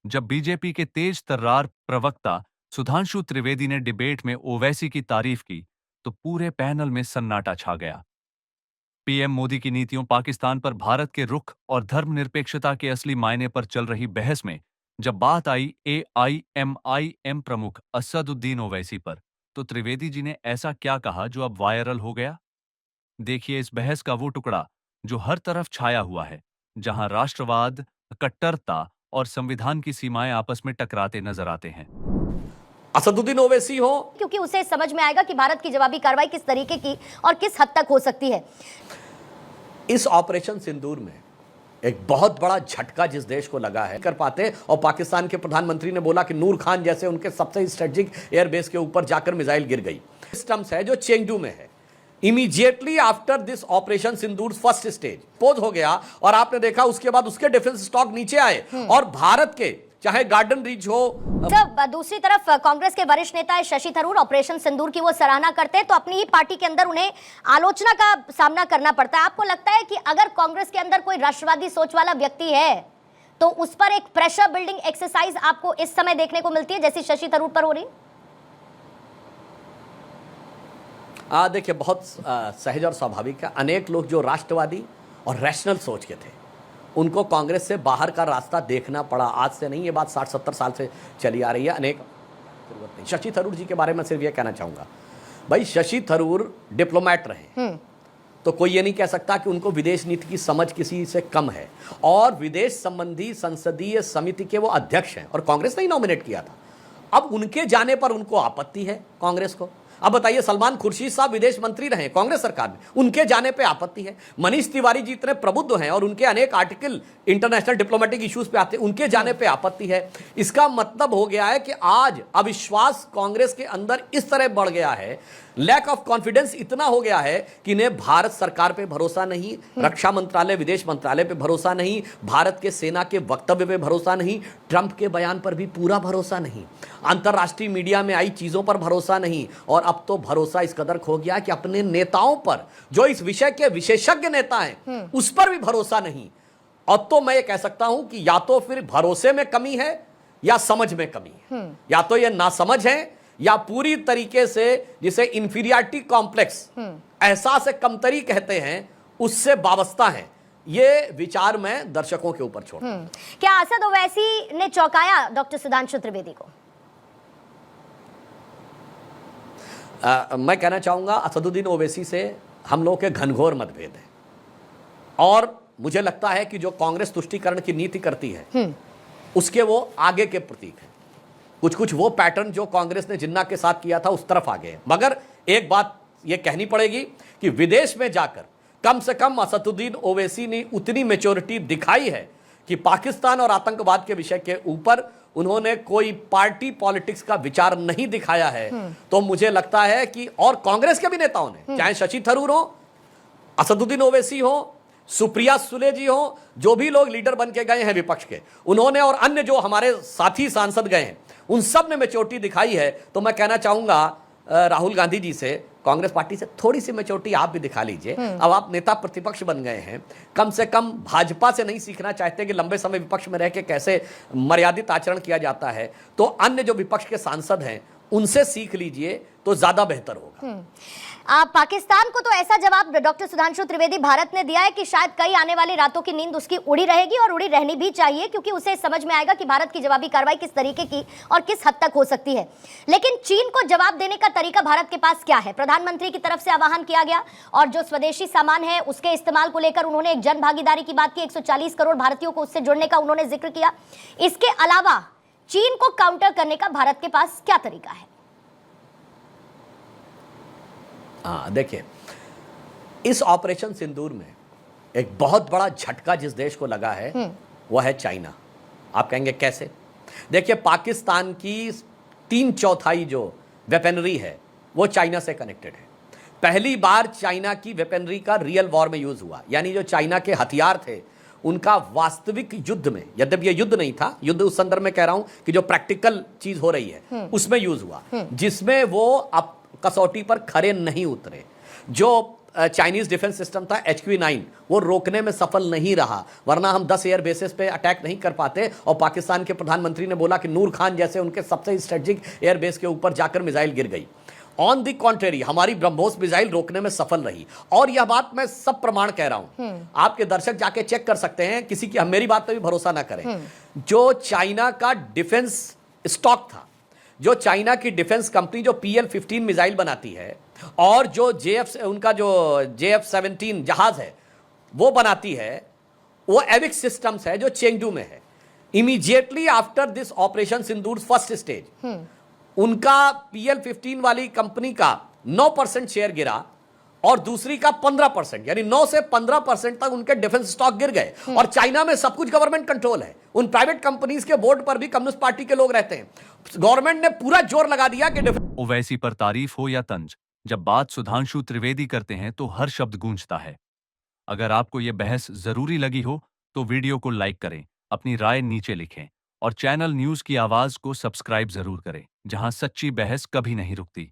जब बीजेपी के तेज तर्रार प्रवक्ता सुधांशु त्रिवेदी ने डिबेट में ओवैसी की तारीफ की, तो पूरे पैनल में सन्नाटा छा गया। पीएम मोदी की नीतियों, पाकिस्तान पर भारत के रुख और धर्मनिरपेक्षता के असली मायने पर चल रही बहस में जब बात आई एआईएमआईएम प्रमुख असदुद्दीन ओवैसी पर, तो त्रिवेदी जी ने ऐसा क्या कहा जो अब वायरल हो गया? देखिए इस बहस का वो टुकड़ा जो हर तरफ छाया हुआ है, जहां राष्ट्रवाद, कट्टरता और संविधान की सीमाएं आपस में टकराते नजर आते हैं। असदुद्दीन ओवैसी हो, क्योंकि उसे समझ में आएगा कि भारत की जवाबी कार्रवाई किस तरीके की और किस हद तक हो सकती है। इस ऑपरेशन सिंदूर में एक बहुत बड़ा झटका जिस देश को लगा है कर पाते, और पाकिस्तान के प्रधानमंत्री ने बोला कि नूर खान जैसे उनके सबसे स्ट्रेटेजिक एयरबेस के ऊपर जाकर मिसाइल गिर गई। सिस्टम्स है जो चेंगडू में है। Immediately after this operation Sindoor first stage pose हो गया, और आपने देखा उसके बाद उसके डिफेंस स्टॉक नीचे आए, और भारत के चाहे गार्डन रिज हो। दूसरी तरफ कांग्रेस के वरिष्ठ नेता शशि थरूर ऑपरेशन सिंदूर की वो सराहना करते हैं, तो अपनी ही पार्टी के अंदर उन्हें आलोचना का सामना करना पड़ता है। आपको लगता है कि अगर कांग्रेस के अंदर कोई राष्ट्रवादी सोच वाला व्यक्ति है तो उस पर एक प्रेशर बिल्डिंग एक्सरसाइज आपको इस समय देखने को मिलती है जैसी शशि थरूर पर हो रही? देखिए, बहुत सहज और स्वाभाविक है। अनेक लोग जो राष्ट्रवादी और रैशनल सोच के थे, उनको कांग्रेस से बाहर का रास्ता देखना पड़ा। आज से नहीं, ये बात 60-70 साल से चली आ रही है। अनेक जरूरत नहीं। शशि थरूर जी के बारे में सिर्फ ये कहना चाहूँगा, भाई शशि थरूर डिप्लोमैट रहे, तो कोई ये नहीं कह सकता कि उनको विदेश नीति की समझ किसी से कम है। और विदेश संबंधी संसदीय समिति के वो अध्यक्ष हैं, और कांग्रेस ने ही नॉमिनेट किया था। अब उनके जाने पर उनको आपत्ति है कांग्रेस को। अब बताइए, सलमान खुर्शीद साहब विदेश मंत्री रहे कांग्रेस सरकार में, उनके जाने पे आपत्ति है। मनीष तिवारी जी इतने प्रबुद्ध हैं और उनके अनेक आर्टिकल इंटरनेशनल डिप्लोमेटिक इश्यूज पे आते हैं, उनके जाने पे आपत्ति है। इसका मतलब हो गया है कि आज अविश्वास कांग्रेस के अंदर इस तरह बढ़ गया है, लैक ऑफ कॉन्फिडेंस इतना हो गया है कि इन्हें भारत सरकार पे भरोसा नहीं, रक्षा मंत्रालय, विदेश मंत्रालय पे भरोसा नहीं, भारत के सेना के वक्तव्य पे भरोसा नहीं, ट्रंप के बयान पर भी पूरा भरोसा नहीं, अंतर्राष्ट्रीय मीडिया में आई चीजों पर भरोसा नहीं, और अब तो भरोसा इस कदर खो गया कि अपने नेताओं पर, जो इस विषय के विशेषज्ञ नेता हैं, उस पर भी भरोसा नहीं। अब तो मैं ये कह सकता हूं कि या तो फिर भरोसे में कमी है या समझ में कमी है। या तो ये नासमझ है या पूरी तरीके से जिसे इंफीरियरिटी कॉम्प्लेक्स, एहसास कमतरी कहते हैं, उससे वाबस्ता है। ये विचार मैं दर्शकों के ऊपर छोड़। क्या असद ओवैसी ने चौंकाया डॉक्टर सुधांशु त्रिवेदी को? मैं कहना चाहूंगा, असदुद्दीन ओवैसी से हम लोगों के घनघोर मतभेद है, और मुझे लगता है कि जो कांग्रेस तुष्टीकरण की नीति करती है उसके वो आगे के प्रतीक है। कुछ कुछ वो पैटर्न जो कांग्रेस ने जिन्ना के साथ किया था उस तरफ आ गए। मगर एक बात ये कहनी पड़ेगी कि विदेश में जाकर कम से कम असदुद्दीन ओवैसी ने उतनी मैच्योरिटी दिखाई है कि पाकिस्तान और आतंकवाद के विषय के ऊपर उन्होंने कोई पार्टी पॉलिटिक्स का विचार नहीं दिखाया है। तो मुझे लगता है कि, और कांग्रेस के भी नेताओं ने, चाहे शशि थरूर हो, असदुद्दीन ओवैसी हो, सुप्रिया सुले जी हो, जो भी लोग लीडर बन के गए हैं विपक्ष के, उन्होंने, और अन्य जो हमारे साथी सांसद गए हैं, उन सब ने मैच्योरिटी दिखाई है। तो मैं कहना चाहूंगा राहुल गांधी जी से, कांग्रेस पार्टी से थोड़ी सी मैच्योरिटी आप भी दिखा लीजिए। अब आप नेता प्रतिपक्ष बन गए हैं, कम से कम भाजपा से नहीं सीखना चाहते कि लंबे समय विपक्ष में रह के कैसे मर्यादित आचरण किया जाता है, तो अन्य जो विपक्ष के सांसद हैं उनसे सीख लीजिए तो ज्यादा बेहतर होगा। पाकिस्तान को तो ऐसा जवाब डॉक्टर सुधांशु त्रिवेदी भारत ने दिया है कि शायद कई आने वाली रातों की नींद उसकी उड़ी रहेगी, और उड़ी रहनी भी चाहिए, क्योंकि उसे समझ में आएगा कि भारत की जवाबी कार्रवाई किस तरीके की और किस हद तक हो सकती है। लेकिन चीन को जवाब देने का तरीका भारत के पास क्या है? प्रधानमंत्री की तरफ से आह्वान किया गया, और जो स्वदेशी सामान है उसके इस्तेमाल को लेकर उन्होंने एक जन भागीदारी की बात की, 140 करोड़ भारतीयों को उससे जुड़ने का उन्होंने जिक्र किया। इसके अलावा चीन को काउंटर करने का भारत के पास क्या तरीका है? देखिए, इस ऑपरेशन सिंदूर में एक बहुत बड़ा झटका जिस देश को लगा है वह है चाइना। आप कहेंगे कैसे? देखिए, पाकिस्तान की 3/4 जो वेपनरी है वो चाइना से कनेक्टेड है। पहली बार चाइना की वेपनरी का रियल वॉर में यूज हुआ, यानी जो चाइना के हथियार थे उनका वास्तविक युद्ध में, यद्यपि ये युद्ध नहीं था, युद्ध उस संदर्भ में कह रहा हूं कि जो प्रैक्टिकल चीज हो रही है उसमें यूज हुआ, जिसमें वो अब कसौटी पर खरे नहीं उतरे। जो चाइनीज डिफेंस सिस्टम था HQ-9, वो रोकने में सफल नहीं रहा, वरना हम 10 एयर बेसिस पे अटैक नहीं कर पाते। और पाकिस्तान के प्रधानमंत्री ने बोला कि नूर खान जैसे उनके सबसे स्ट्रेटेजिक एयर बेस के ऊपर जाकर मिसाइल गिर गई। ऑन द कॉन्ट्रेरी हमारी ब्रह्मोस मिसाइल रोकने में सफल रही। और यह बात मैं सब प्रमाण कह रहा हूं, आपके दर्शक जाके चेक कर सकते हैं, किसी की मेरी बात पे भी भरोसा ना करें। जो चाइना का डिफेंस स्टॉक था, जो चाइना की डिफेंस कंपनी जो PL-15 मिसाइल बनाती है और जो उनका जो JF-17 जहाज है वो बनाती है, वो एविक सिस्टम्स है जो चेंगडू में है। Immediately after this operation Sindoor first stage, उनका PL-15 वाली कंपनी का 9% शेयर गिरा और दूसरी का 15%, यानी 9 से 15% तक उनके डिफेंस स्टॉक गिर गए। और चाइना में सब कुछ गवर्नमेंट कंट्रोल है, उन प्राइवेट कंपनीज के बोर्ड पर भी कम्युनिस्ट पार्टी के लोग रहते हैं। गवर्नमेंट ने पूरा जोर लगा दिया कि ओवैसी पर तारीफ हो या तंज, जब बात सुधांशु त्रिवेदी करते हैं तो हर शब्द गूंजता है। अगर आपको यह बहस जरूरी लगी हो तो वीडियो को लाइक करें, अपनी राय नीचे लिखें और चैनल न्यूज की आवाज को सब्सक्राइब जरूर करें, जहां सच्ची बहस कभी नहीं रुकती।